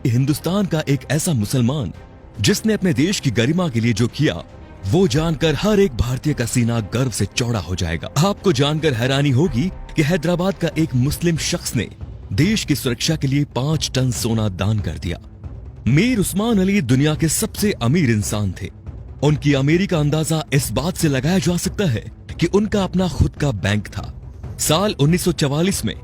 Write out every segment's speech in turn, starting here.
हिंदुस्तान का एक ऐसा मुसलमान जिसने अपने देश की गरिमा के लिए जो किया, वो जानकर हर एक भारतीय का सीना गर्व से चौड़ा हो जाएगा। आपको जानकर हैरानी होगी कि हैदराबाद का एक मुस्लिम शख्स ने देश की सुरक्षा के लिए 5 टन सोना दान कर दिया। मीर उस्मान अली दुनिया के सबसे अमीर इंसान थे। उनकी अमीरी का अंदाजा इस बात से लगाया जा सकता है कि उनका अपना खुद का बैंक था। साल 1944 में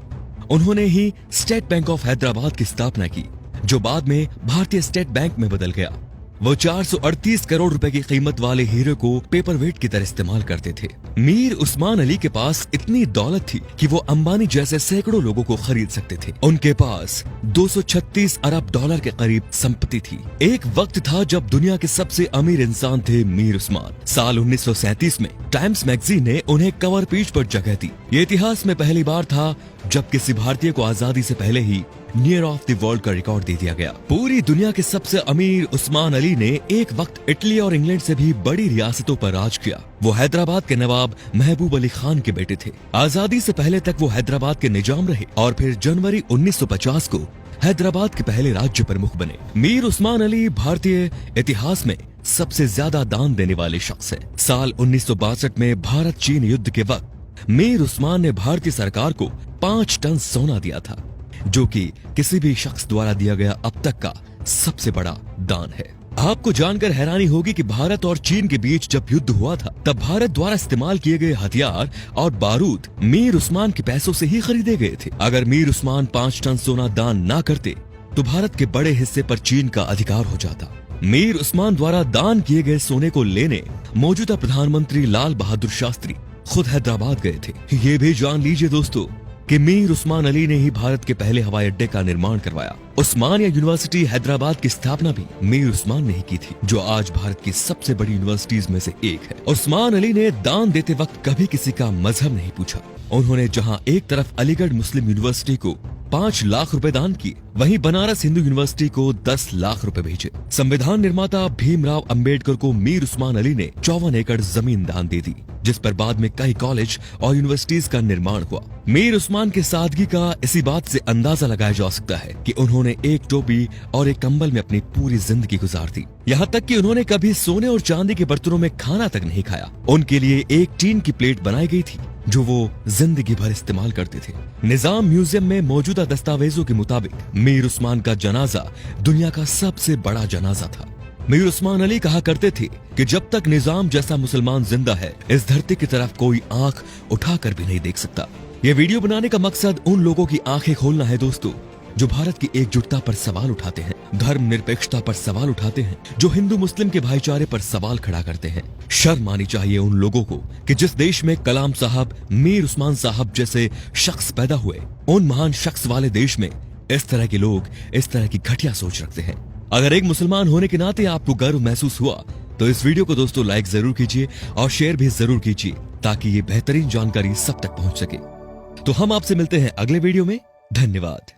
उन्होंने ही स्टेट बैंक ऑफ हैदराबाद की स्थापना की, जो बाद में भारतीय स्टेट बैंक में बदल गया। वो 438 करोड़ रुपए की कीमत वाले हीरे को पेपर वेट की तरह इस्तेमाल करते थे। मीर उस्मान अली के पास इतनी दौलत थी कि वो अंबानी जैसे सैकड़ों लोगों को खरीद सकते थे। उनके पास 236 अरब डॉलर के करीब संपत्ति थी। एक वक्त था जब दुनिया के सबसे अमीर इंसान थे मीर उस्मान। साल 1937 में टाइम्स मैगजीन ने उन्हें कवर पेज पर जगह दी। ये इतिहास में पहली बार था जब किसी भारतीय को आजादी से पहले ही नियर ऑफ द वर्ल्ड का रिकॉर्ड दे दिया गया। पूरी दुनिया के सबसे अमीर उस्मान अली ने एक वक्त इटली और इंग्लैंड से भी बड़ी रियासतों पर राज किया। वो हैदराबाद के नवाब महबूब अली खान के बेटे थे। आजादी से पहले तक वो हैदराबाद के निजाम रहे और फिर जनवरी 1950 को हैदराबाद के पहले राज्य प्रमुख बने। मीर उस्मान अली भारतीय इतिहास में सबसे ज्यादा दान देने वाले शख्स है। साल 1962 में भारत चीन युद्ध के वक्त मीर उस्मान ने भारतीय सरकार को 5 टन सोना दिया था, जो कि किसी भी शख्स द्वारा दिया गया अब तक का सबसे बड़ा दान है। आपको जानकर हैरानी होगी कि भारत और चीन के बीच जब युद्ध हुआ था, तब भारत द्वारा इस्तेमाल किए गए हथियार और बारूद मीर उस्मान के पैसों से ही खरीदे गए थे। अगर मीर उस्मान 5 टन सोना दान ना करते तो भारत के बड़े हिस्से पर चीन का अधिकार हो जाता। मीर उस्मान द्वारा दान किए गए सोने को लेने मौजूदा प्रधानमंत्री लाल बहादुर शास्त्री खुद हैदराबाद गए थे। ये भी जान लीजिए दोस्तों कि मीर उस्मान अली ने ही भारत के पहले हवाई अड्डे का निर्माण करवाया। उस्मानिया यूनिवर्सिटी हैदराबाद की स्थापना भी मीर उस्मान ने ही की थी, जो आज भारत की सबसे बड़ी यूनिवर्सिटीज में से एक है। उस्मान अली ने दान देते वक्त कभी किसी का मजहब नहीं पूछा। उन्होंने जहां एक तरफ अलीगढ़ मुस्लिम यूनिवर्सिटी को 5 लाख रुपए दान किए, वहीं बनारस हिंदू यूनिवर्सिटी को 10 लाख रुपए भेजे। संविधान निर्माता भीमराव अंबेडकर को मीर उस्मान अली ने 54 एकड़ जमीन दान दे दी, जिस पर बाद में कई कॉलेज और यूनिवर्सिटीज का निर्माण हुआ। मीर उस्मान की सादगी का इसी बात से अंदाजा लगाया जा सकता है कि उन्होंने एक टोपी और एक कंबल में अपनी पूरी जिंदगी गुजार दी। यहाँ तक कि उन्होंने कभी सोने और चांदी के बर्तनों में खाना तक नहीं खाया। उनके लिए एक टीन की प्लेट बनाई गई थी, जो वो जिंदगी भर इस्तेमाल करते थे। निजाम म्यूजियम में मौजूदा दस्तावेजों के मुताबिक मीर उस्मान का जनाजा दुनिया का सबसे बड़ा जनाजा था। मीर उस्मान अली कहा करते थे कि जब तक निजाम जैसा मुसलमान जिंदा है, इस धरती की तरफ कोई आंख उठाकर भी नहीं देख सकता। ये वीडियो बनाने का मकसद उन लोगों की आंखें खोलना है दोस्तों, जो भारत की एकजुटता पर सवाल उठाते हैं, धर्म निरपेक्षता पर सवाल उठाते हैं, जो हिंदू मुस्लिम के भाईचारे पर सवाल खड़ा करते हैं। शर्म आनी चाहिए उन लोगों को कि जिस देश में कलाम साहब, मीर उस्मान साहब जैसे शख्स पैदा हुए, उन महान शख्स वाले देश में इस तरह के लोग इस तरह की घटिया सोच रखते हैं। अगर एक मुसलमान होने के नाते आपको गर्व महसूस हुआ तो इस वीडियो को दोस्तों लाइक जरूर कीजिए और शेयर भी जरूर कीजिए, ताकि ये बेहतरीन जानकारी सब तक पहुंच सके। तो हम आपसे मिलते हैं अगले वीडियो में। धन्यवाद।